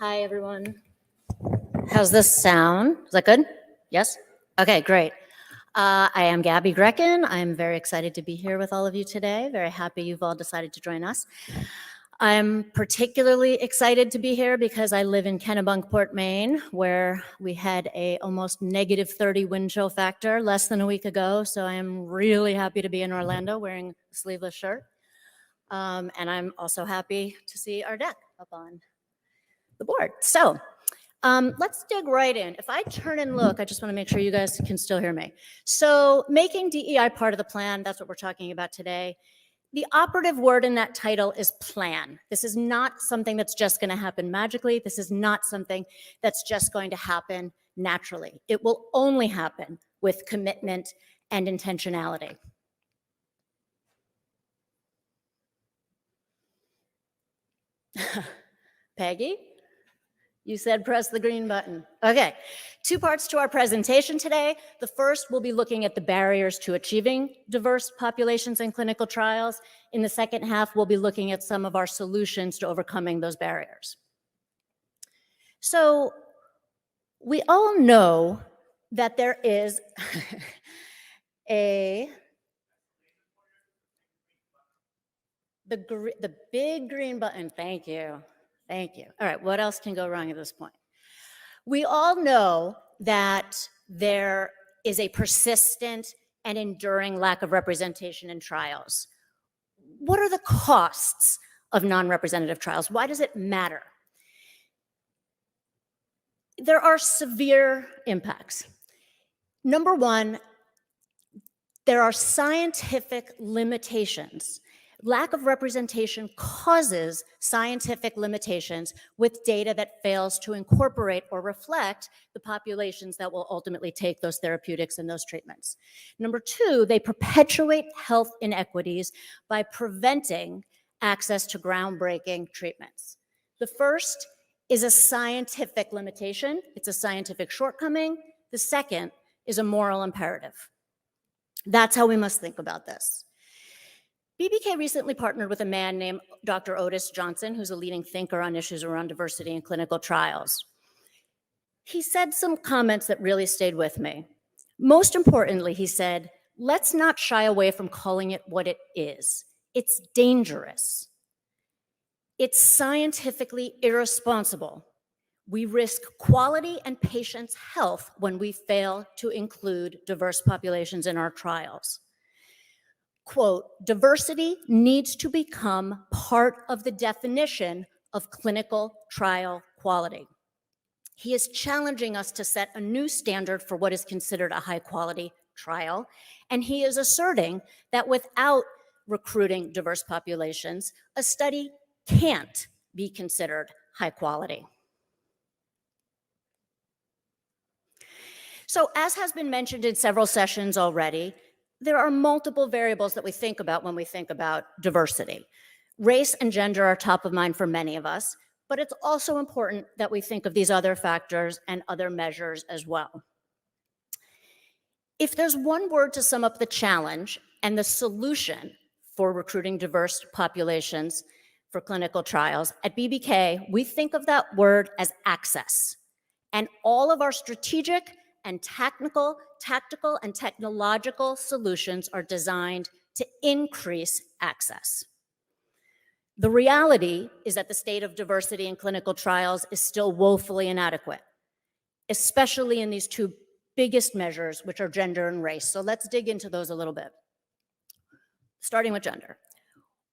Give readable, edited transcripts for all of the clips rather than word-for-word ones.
Hi, everyone. How's this sound? Is that good? Yes? Okay, great. I am Gaby Grekin. I'm very excited to be here with all of you today. Very happy you've all decided to join us. I'm particularly excited to be here because I live in Kennebunkport, Maine, where we had a almost negative 30 wind chill factor less than a week ago. So I'm really happy to be in Orlando wearing a sleeveless shirt. And I'm also happy to see our deck up on the board. So let's dig right in. If I turn and look, I just want to make sure you guys can still hear me. So making DEI part of the plan, that's what we're talking about today. The operative word in that title is plan. This is not something that's just going to happen magically. This is not something that's just going to happen naturally. It will only happen with commitment and intentionality. Peggy? You said press the green button. Okay, 2 parts to our presentation today. The first, we'll be looking at the barriers to achieving diverse populations in clinical trials. In the second half, we'll be looking at some of our solutions to overcoming those barriers. So we all know that there is the big green button. Thank you. Thank you. All right, what else can go wrong at this point? We all know that there is a persistent and enduring lack of representation in trials. What are the costs of non-representative trials? Why does it matter? There are severe impacts. Number one, there are scientific limitations. Lack of representation causes scientific limitations with data that fails to incorporate or reflect the populations that will ultimately take those therapeutics and those treatments. Number two, they perpetuate health inequities by preventing access to groundbreaking treatments. The first is a scientific limitation. It's a scientific shortcoming. The second is a moral imperative. That's how we must think about this. BBK recently partnered with a man named Dr. Otis Johnson, who's a leading thinker on issues around diversity in clinical trials. He said some comments that really stayed with me. Most importantly, he said, let's not shy away from calling it what it is. It's dangerous. It's scientifically irresponsible. We risk quality and patients' health when we fail to include diverse populations in our trials. Quote, diversity needs to become part of the definition of clinical trial quality. He is challenging us to set a new standard for what is considered a high quality trial, and he is asserting that without recruiting diverse populations, a study can't be considered high quality. So as has been mentioned in several sessions already, there are multiple variables that we think about when we think about diversity. Race and gender are top of mind for many of us, but it's also important that we think of these other factors and other measures as well. If there's one word to sum up the challenge and the solution for recruiting diverse populations for clinical trials, at BBK, we think of that word as access. And all of our strategic and tactical and technological solutions are designed to increase access. The reality is that the state of diversity in clinical trials is still woefully inadequate, especially in these 2 biggest measures, which are gender and race. So let's dig into those a little bit. Starting with gender.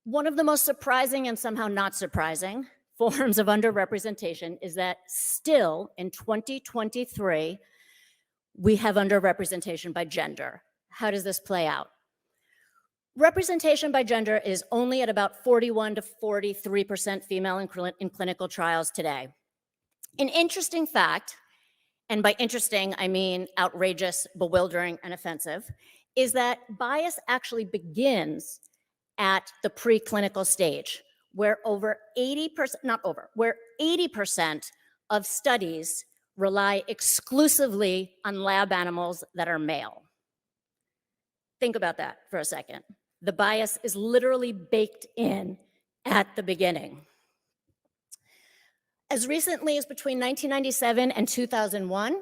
One of the most surprising and somehow not surprising forms of underrepresentation is that still in 2023, we have underrepresentation by gender. How does this play out? Representation by gender is only at about 41 to 43% female in clinical trials today. An interesting fact, and by interesting, I mean outrageous, bewildering, and offensive, is that bias actually begins at the preclinical stage, where over 80% of studies rely exclusively on lab animals that are male. Think about that for a second. The bias is literally baked in at the beginning. As recently as between 1997 and 2001,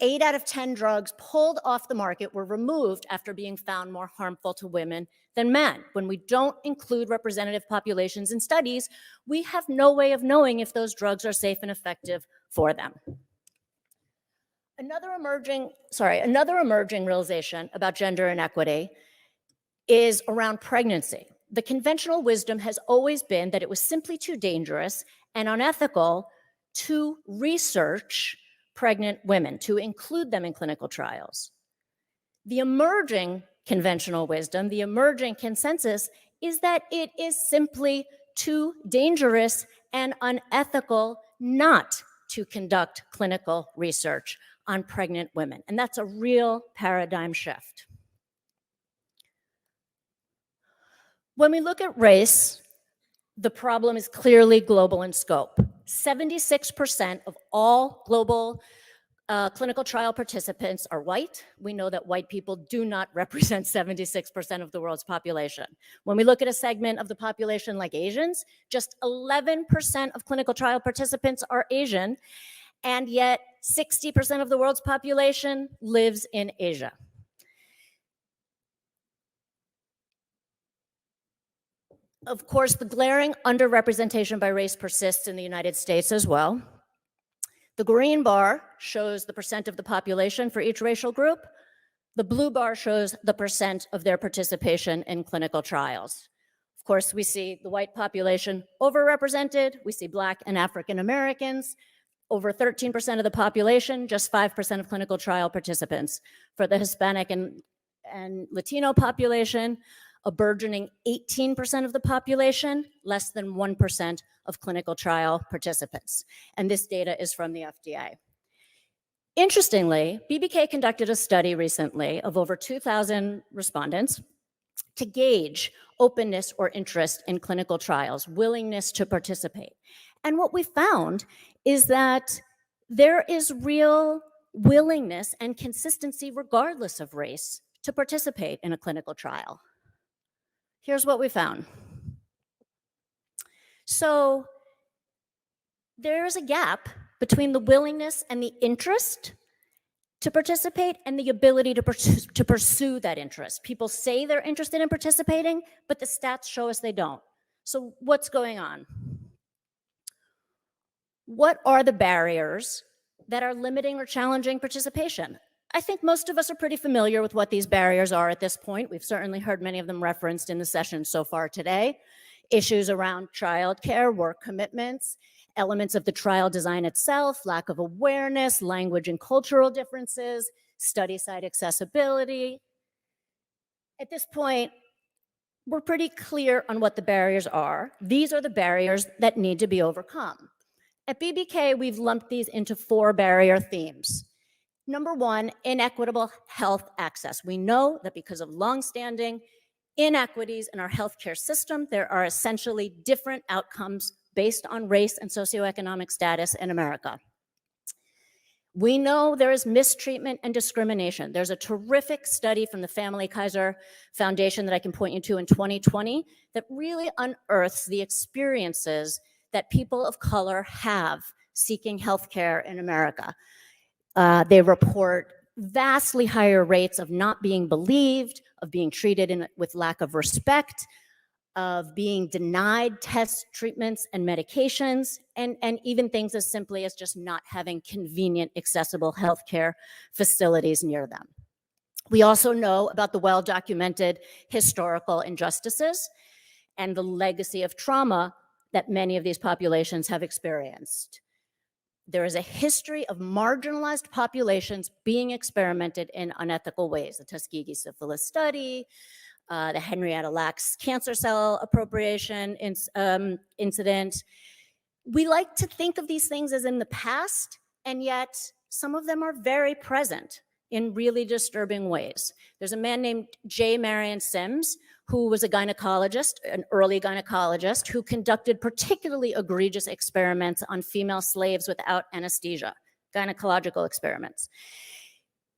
8 out of 10 drugs pulled off the market were removed after being found more harmful to women than men. When we don't include representative populations in studies, we have no way of knowing if those drugs are safe and effective for them. Another emerging realization about gender inequity is around pregnancy. The conventional wisdom has always been that it was simply too dangerous and unethical to research pregnant women, to include them in clinical trials. The emerging conventional wisdom, the emerging consensus, is that it is simply too dangerous and unethical not to conduct clinical research on pregnant women. And that's a real paradigm shift. When we look at race, the problem is clearly global in scope. 76% of all global clinical trial participants are white. We know that white people do not represent 76% of the world's population. When we look at a segment of the population like Asians, just 11% of clinical trial participants are Asian, and yet 60% of the world's population lives in Asia. Of course, the glaring underrepresentation by race persists in the United States as well. The green bar shows the percent of the population for each racial group. The blue bar shows the percent of their participation in clinical trials. Of course, we see the white population overrepresented. We see Black and African Americans, over 13% of the population, just 5% of clinical trial participants. For the Hispanic and Latino population, a burgeoning 18% of the population, less than 1% of clinical trial participants. And this data is from the FDA. Interestingly, BBK conducted a study recently of over 2,000 respondents to gauge openness or interest in clinical trials, willingness to participate. And what we found is that there is real willingness and consistency regardless of race to participate in a clinical trial. Here's what we found. So there's a gap between the willingness and the interest to participate and the ability to pursue that interest. People say they're interested in participating, but the stats show us they don't. So what's going on? What are the barriers that are limiting or challenging participation? I think most of us are pretty familiar with what these barriers are at this point. We've certainly heard many of them referenced in the session so far today. Issues around childcare, work commitments, elements of the trial design itself, lack of awareness, language and cultural differences, study site accessibility. At this point, we're pretty clear on what the barriers are. These are the barriers that need to be overcome. At BBK, we've lumped these into 4 barrier themes. Number 1, inequitable health access. We know that because of longstanding inequities in our healthcare system, there are essentially different outcomes based on race and socioeconomic status in America. We know there is mistreatment and discrimination. There's a terrific study from the Family Kaiser Foundation that I can point you to in 2020 that really unearths the experiences that people of color have seeking healthcare in America. They report vastly higher rates of not being believed, of being treated with lack of respect, of being denied tests, treatments, and medications, and even things as simply as just not having convenient, accessible healthcare facilities near them. We also know about the well-documented historical injustices and the legacy of trauma that many of these populations have experienced. There is a history of marginalized populations being experimented in unethical ways. The Tuskegee syphilis study, the Henrietta Lacks cancer cell appropriation incident. We like to think of these things as in the past, and yet some of them are very present in really disturbing ways. There's a man named J. Marion Sims, who was a gynecologist, an early gynecologist, who conducted particularly egregious experiments on female slaves without anesthesia, gynecological experiments.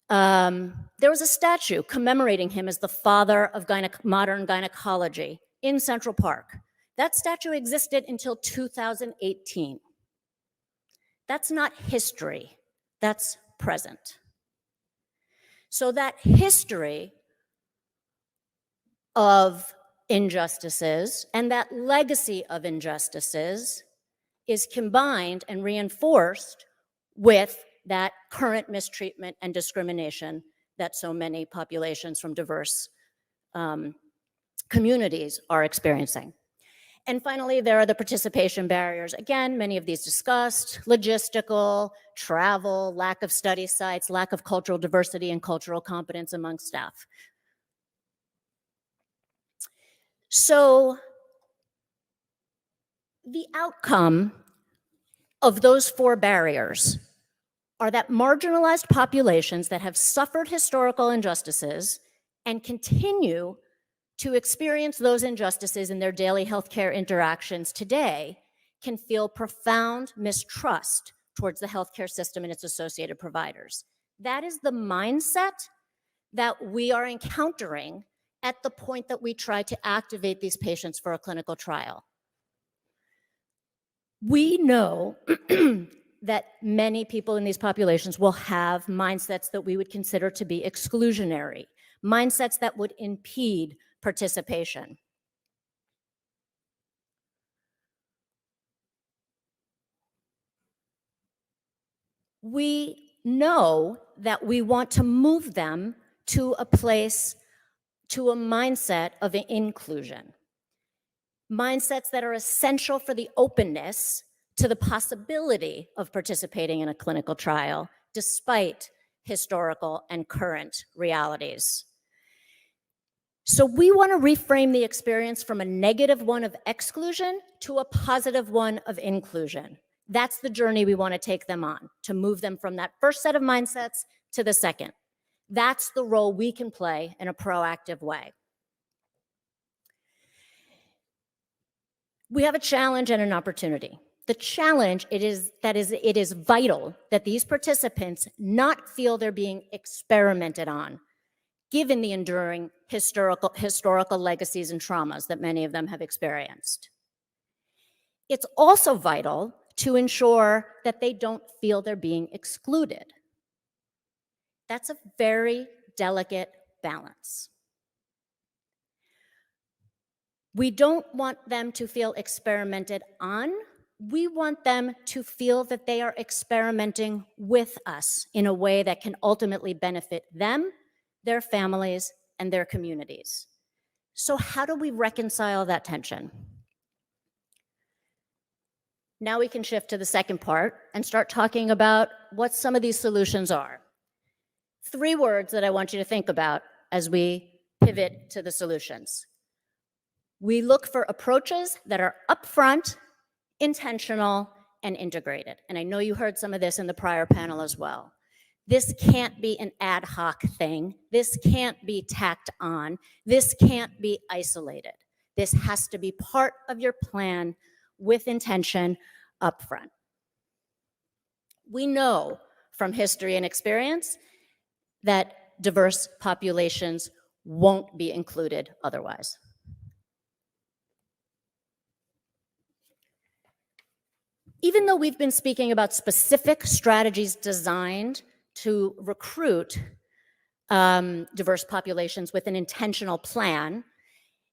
There was a statue commemorating him as the father of modern gynecology in Central Park. That statue existed until 2018. That's not history, that's present. So that history of injustices and that legacy of injustices is combined and reinforced with that current mistreatment and discrimination that so many populations from diverse communities are experiencing. And finally, there are the participation barriers. Again, many of these discussed: logistical, travel, lack of study sites, lack of cultural diversity and cultural competence among staff. So the outcome of those 4 barriers are that marginalized populations that have suffered historical injustices and continue to experience those injustices in their daily healthcare interactions today can feel profound mistrust towards the healthcare system and its associated providers. That is the mindset that we are encountering at the point that we try to activate these patients for a clinical trial. We know that many people in these populations will have mindsets that we would consider to be exclusionary, mindsets that would impede participation. We know that we want to move them to a place, to a mindset of inclusion. Mindsets that are essential for the openness to the possibility of participating in a clinical trial, despite historical and current realities. So we want to reframe the experience from a negative one of exclusion to a positive one of inclusion. That's the journey we want to take them on, to move them from that first set of mindsets to the second. That's the role we can play in a proactive way. We have a challenge and an opportunity. The challenge it is vital that these participants not feel they're being experimented on, given the enduring historical legacies and traumas that many of them have experienced. It's also vital to ensure that they don't feel they're being excluded. That's a very delicate balance. We don't want them to feel experimented on. We want them to feel that they are experimenting with us in a way that can ultimately benefit them, their families, and their communities. So how do we reconcile that tension? Now we can shift to the second part and start talking about what some of these solutions are. 3 words that I want you to think about as we pivot to the solutions. We look for approaches that are upfront, intentional, and integrated. And I know you heard some of this in the prior panel as well. This can't be an ad hoc thing. This can't be tacked on. This can't be isolated. This has to be part of your plan with intention upfront. We know from history and experience that diverse populations won't be included otherwise. Even though we've been speaking about specific strategies designed to recruit diverse populations with an intentional plan,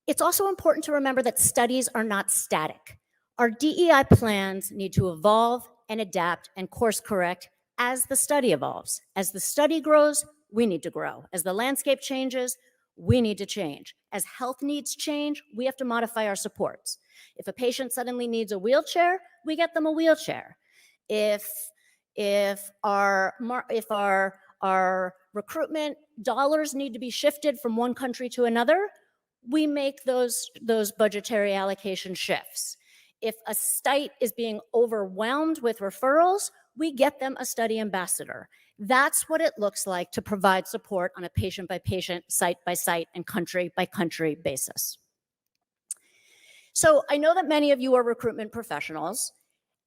it's also important to remember that studies are not static. Our DEI plans need to evolve and adapt and course correct as the study evolves. As the study grows, we need to grow. As the landscape changes, we need to change. As health needs change, we have to modify our supports. If a patient suddenly needs a wheelchair, we get them a wheelchair. If our recruitment dollars need to be shifted from one country to another, we make those budgetary allocation shifts. If a site is being overwhelmed with referrals, we get them a study ambassador. That's what it looks like to provide support on a patient-by-patient, site-by-site, and country-by-country basis. So I know that many of you are recruitment professionals,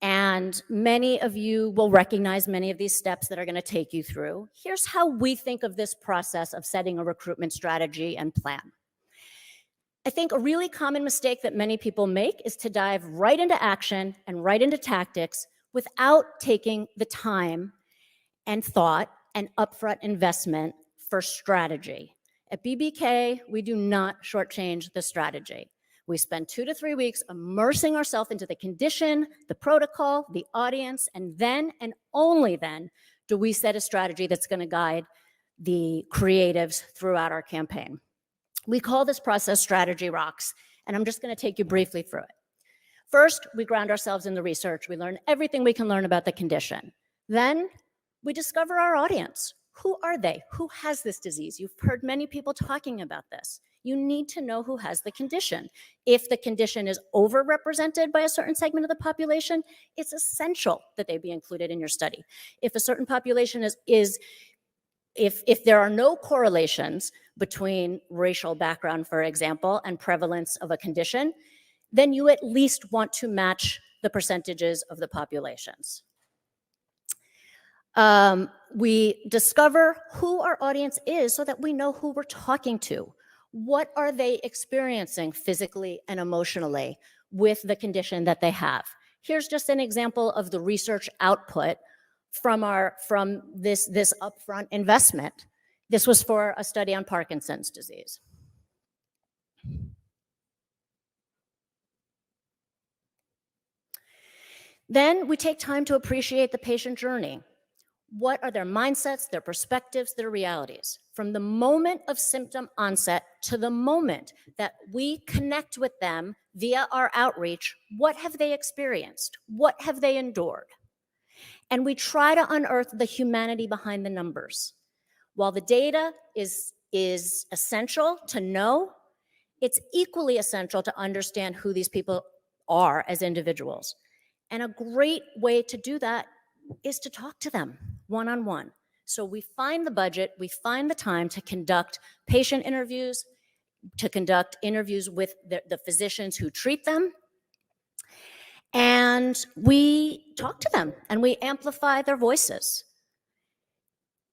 and many of you will recognize many of these steps that are going to take you through. Here's how we think of this process of setting a recruitment strategy and plan. I think a really common mistake that many people make is to dive right into action and right into tactics without taking the time and thought and upfront investment for strategy. At BBK, we do not shortchange the strategy. We spend 2 to 3 weeks immersing ourselves into the condition, the protocol, the audience, and then and only then do we set a strategy that's going to guide the creatives throughout our campaign. We call this process Strategy Rocks, and I'm just going to take you briefly through it. First, we ground ourselves in the research. We learn everything we can learn about the condition. Then we discover our audience. Who are they? Who has this disease? You've heard many people talking about this. You need to know who has the condition. If the condition is overrepresented by a certain segment of the population, it's essential that they be included in your study. If a certain population if there are no correlations between racial background, for example, and prevalence of a condition, then you at least want to match the percentages of the populations. We discover who our audience is so that we know who we're talking to. What are they experiencing physically and emotionally with the condition that they have? Here's just an example of the research output from this upfront investment. This was for a study on Parkinson's disease. Then we take time to appreciate the patient journey. What are their mindsets, their perspectives, their realities? From the moment of symptom onset to the moment that we connect with them via our outreach, what have they experienced? What have they endured? And we try to unearth the humanity behind the numbers. While the data is essential to know, it's equally essential to understand who these people are as individuals. And a great way to do that is to talk to them one-on-one. So we find the budget, we find the time to conduct patient interviews, to conduct interviews with the physicians who treat them, and we talk to them and we amplify their voices.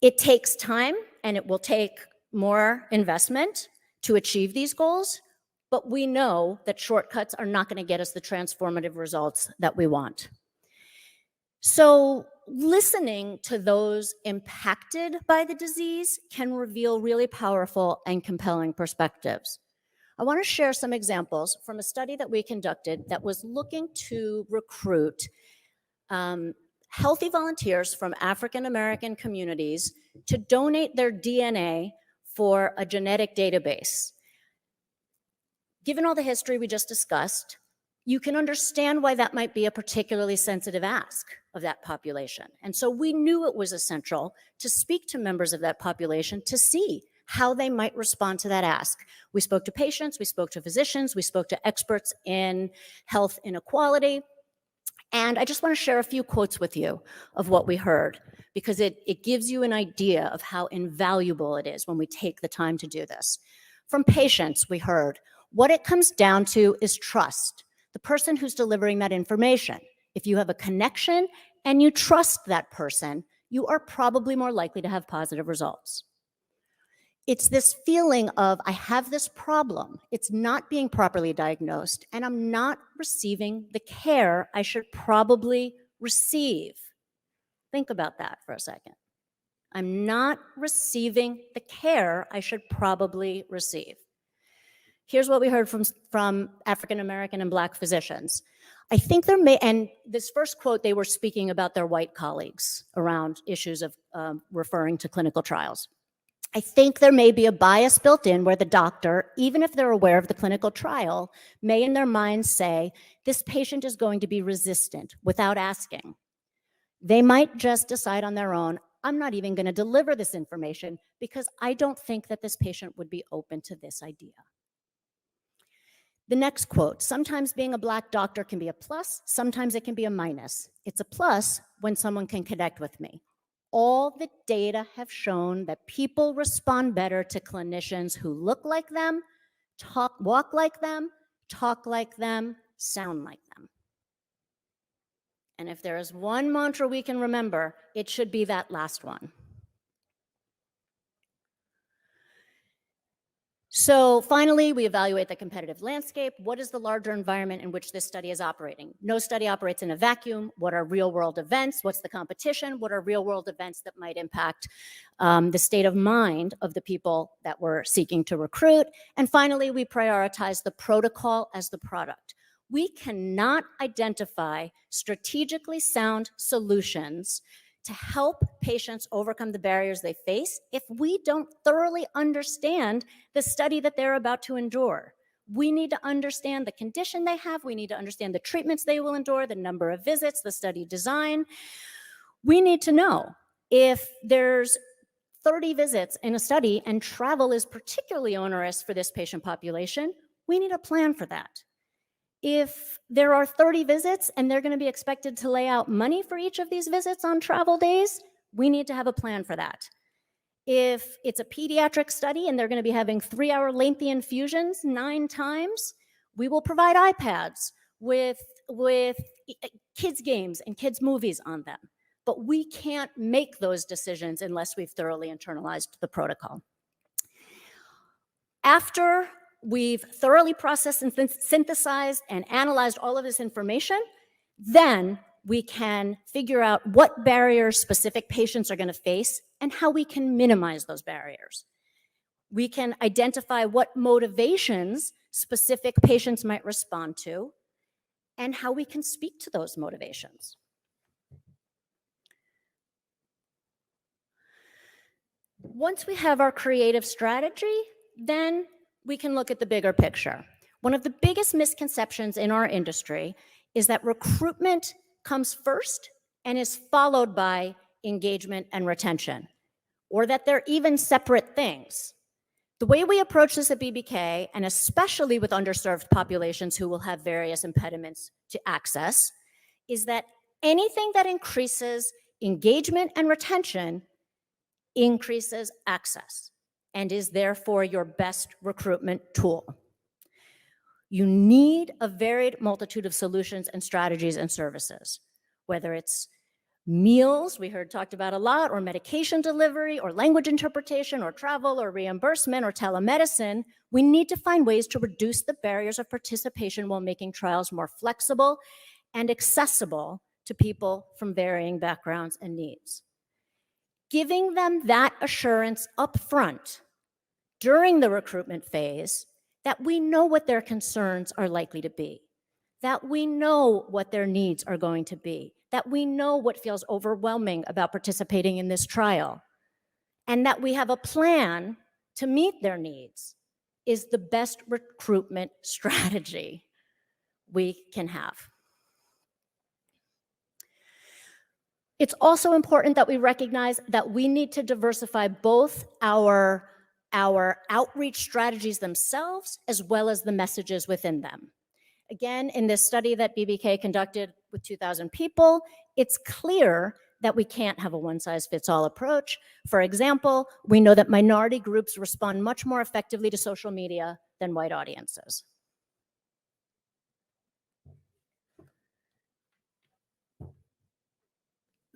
It takes time and it will take more investment to achieve these goals, but we know that shortcuts are not going to get us the transformative results that we want. So listening to those impacted by the disease can reveal really powerful and compelling perspectives. I want to share some examples from a study that we conducted that was looking to recruit healthy volunteers from African American communities to donate their DNA for a genetic database. Given all the history we just discussed, you can understand why that might be a particularly sensitive ask of that population. And so we knew it was essential to speak to members of that population to see how they might respond to that ask. We spoke to patients, we spoke to physicians, we spoke to experts in health inequality. And I just want to share a few quotes with you of what we heard, because it gives you an idea of how invaluable it is when we take the time to do this. From patients, we heard, what it comes down to is trust. The person who's delivering that information. If you have a connection and you trust that person, you are probably more likely to have positive results. It's this feeling of, I have this problem, it's not being properly diagnosed, and I'm not receiving the care I should probably receive. Think about that for a second. I'm not receiving the care I should probably receive. Here's what we heard from African American and Black physicians. I think there may, and this first quote, they were speaking about their white colleagues around issues of referring to clinical trials. I think there may be a bias built in where the doctor, even if they're aware of the clinical trial, may in their minds say, this patient is going to be resistant without asking. They might just decide on their own, I'm not even going to deliver this information because I don't think that this patient would be open to this idea. The next quote, sometimes being a Black doctor can be a plus, sometimes it can be a minus. It's a plus when someone can connect with me. All the data have shown that people respond better to clinicians who look like them, walk like them, talk like them, sound like them. And if there is one mantra we can remember, it should be that last one. So finally, we evaluate the competitive landscape. What is the larger environment in which this study is operating? No study operates in a vacuum. What are real world events? What's the competition? What are real world events that might impact the state of mind of the people that we're seeking to recruit? And finally, we prioritize the protocol as the product. We cannot identify strategically sound solutions to help patients overcome the barriers they face if we don't thoroughly understand the study that they're about to endure. We need to understand the condition they have. We need to understand the treatments they will endure, the number of visits, the study design. We need to know if there's 30 visits in a study and travel is particularly onerous for this patient population, we need a plan for that. If there are 30 visits and they're going to be expected to lay out money for each of these visits on travel days, we need to have a plan for that. If it's a pediatric study and they're going to be having 3-hour lengthy infusions 9 times, we will provide iPads with kids' games and kids' movies on them. But we can't make those decisions unless we've thoroughly internalized the protocol. After we've thoroughly processed and synthesized and analyzed all of this information, then we can figure out what barriers specific patients are going to face and how we can minimize those barriers. We can identify what motivations specific patients might respond to and how we can speak to those motivations. Once we have our creative strategy, then we can look at the bigger picture. One of the biggest misconceptions in our industry is that recruitment comes first and is followed by engagement and retention, or that they're even separate things. The way we approach this at BBK, and especially with underserved populations who will have various impediments to access, is that anything that increases engagement and retention increases access and is therefore your best recruitment tool. You need a varied multitude of solutions and strategies and services, whether it's meals, we heard talked about a lot, or medication delivery, or language interpretation, or travel, or reimbursement, or telemedicine. We need to find ways to reduce the barriers of participation while making trials more flexible and accessible to people from varying backgrounds and needs. Giving them that assurance up front during the recruitment phase that we know what their concerns are likely to be, that we know what their needs are going to be, that we know what feels overwhelming about participating in this trial, and that we have a plan to meet their needs is the best recruitment strategy we can have. It's also important that we recognize that we need to diversify both our outreach strategies themselves as well as the messages within them. Again, in this study that BBK conducted with 2,000 people, it's clear that we can't have a one-size-fits-all approach. For example, we know that minority groups respond much more effectively to social media than white audiences.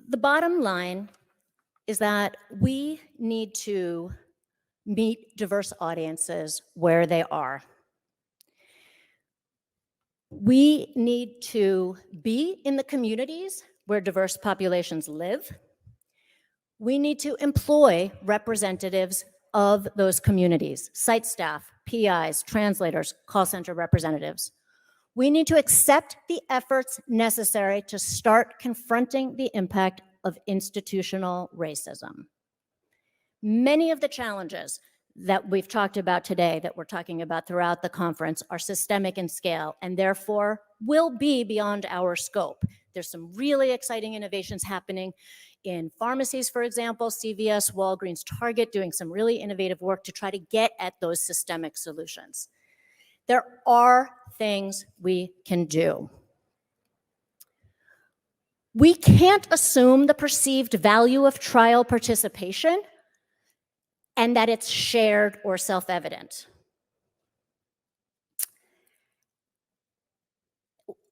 The bottom line is that we need to meet diverse audiences where they are. We need to be in the communities where diverse populations live. We need to employ representatives of those communities, site staff, PIs, translators, call center representatives. We need to accept the efforts necessary to start confronting the impact of institutional racism. Many of the challenges that we've talked about today, that we're talking about throughout the conference, are systemic in scale and therefore will be beyond our scope. There's some really exciting innovations happening in pharmacies, for example, CVS, Walgreens, Target, doing some really innovative work to try to get at those systemic solutions. There are things we can do. We can't assume the perceived value of trial participation and that it's shared or self-evident.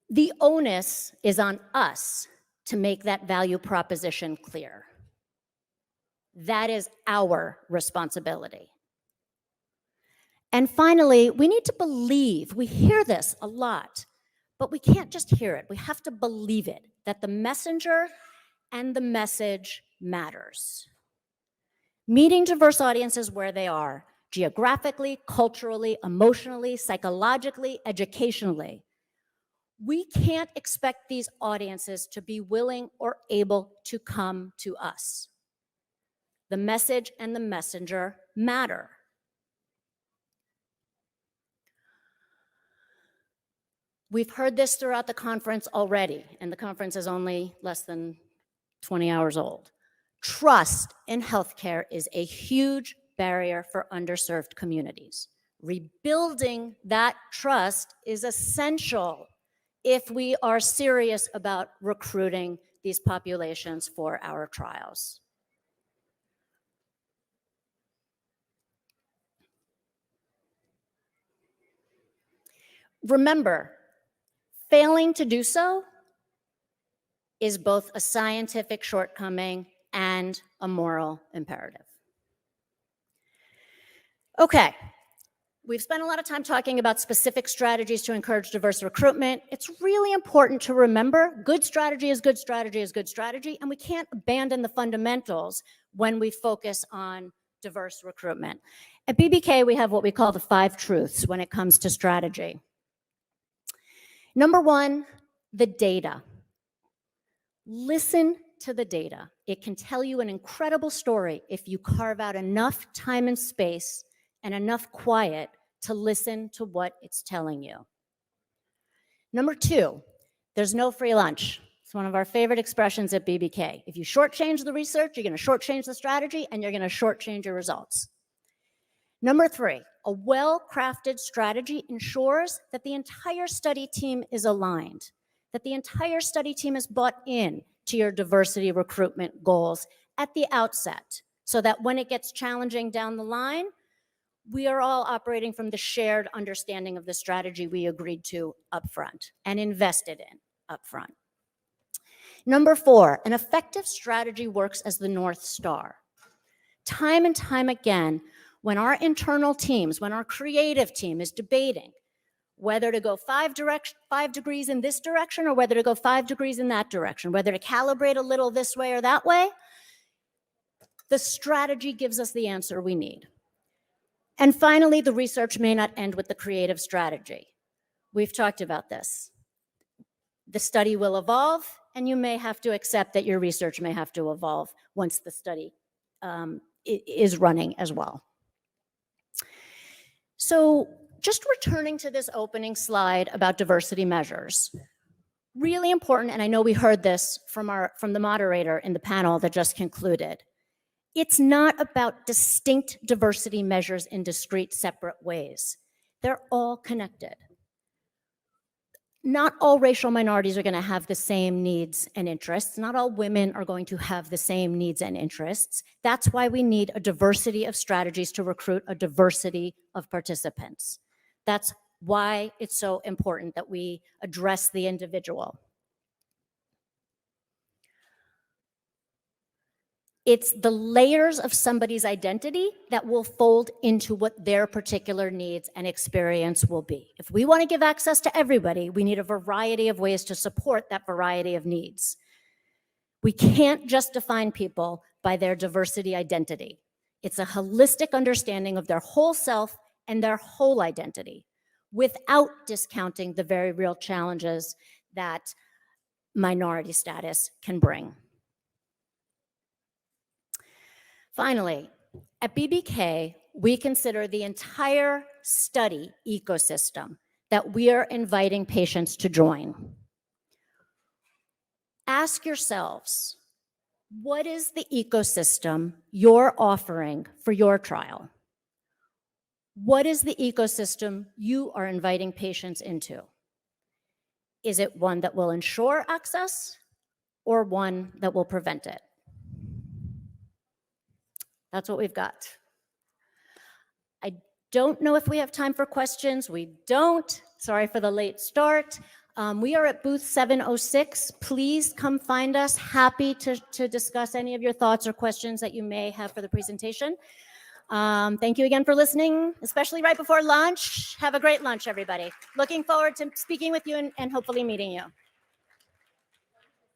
The onus is on us to make that value proposition clear. That is our responsibility. And finally, we need to believe. We hear this a lot, but we can't just hear it. We have to believe it, that the messenger and the message matters. Meeting diverse audiences where they are, geographically, culturally, emotionally, psychologically, educationally. We can't expect these audiences to be willing or able to come to us. The message and the messenger matter. We've heard this throughout the conference already, and the conference is only less than 20 hours old. Trust in healthcare is a huge barrier for underserved communities. Rebuilding that trust is essential if we are serious about recruiting these populations for our trials. Remember, failing to do so is both a scientific shortcoming and a moral imperative. Okay, we've spent a lot of time talking about specific strategies to encourage diverse recruitment. It's really important to remember good strategy is good strategy is good strategy, and we can't abandon the fundamentals when we focus on diverse recruitment. At BBK, we have what we call the 5 truths when it comes to strategy. Number 1, the data. Listen to the data. It can tell you an incredible story if you carve out enough time and space and enough quiet to listen to what it's telling you. Number 2, there's no free lunch. It's one of our favorite expressions at BBK. If you shortchange the research, you're going to shortchange the strategy, and you're going to shortchange your results. Number 3, a well-crafted strategy ensures that the entire study team is aligned, that the entire study team is bought in to your diversity recruitment goals at the outset, so that when it gets challenging down the line, we are all operating from the shared understanding of the strategy we agreed to upfront and invested in upfront. Number 4, an effective strategy works as the North Star. Time and time again, when our internal teams, when our creative team is debating whether to go 5 degrees in this direction or whether to go 5 degrees in that direction, whether to calibrate a little this way or that way, the strategy gives us the answer we need. And finally, the research may not end with the creative strategy. We've talked about this. The study will evolve, and you may have to accept that your research may have to evolve once the study is running as well. So just returning to this opening slide about diversity measures, really important, and I know we heard this from the moderator in the panel that just concluded. It's not about distinct diversity measures in discrete, separate ways. They're all connected. Not all racial minorities are going to have the same needs and interests. Not all women are going to have the same needs and interests. That's why we need a diversity of strategies to recruit a diversity of participants. That's why it's so important that we address the individual. It's the layers of somebody's identity that will fold into what their particular needs and experience will be. If we want to give access to everybody, we need a variety of ways to support that variety of needs. We can't just define people by their diversity identity. It's a holistic understanding of their whole self and their whole identity, without discounting the very real challenges that minority status can bring. Finally, at BBK, we consider the entire study ecosystem that we are inviting patients to join. Ask yourselves, what is the ecosystem you're offering for your trial? What is the ecosystem you are inviting patients into? Is it one that will ensure access or one that will prevent it? That's what we've got. I don't know if we have time for questions. We don't. Sorry for the late start. We are at booth 706. Please come find us. Happy to discuss any of your thoughts or questions that you may have for the presentation. Thank you again for listening, especially right before lunch. Have a great lunch, everybody. Looking forward to speaking with you and hopefully meeting you.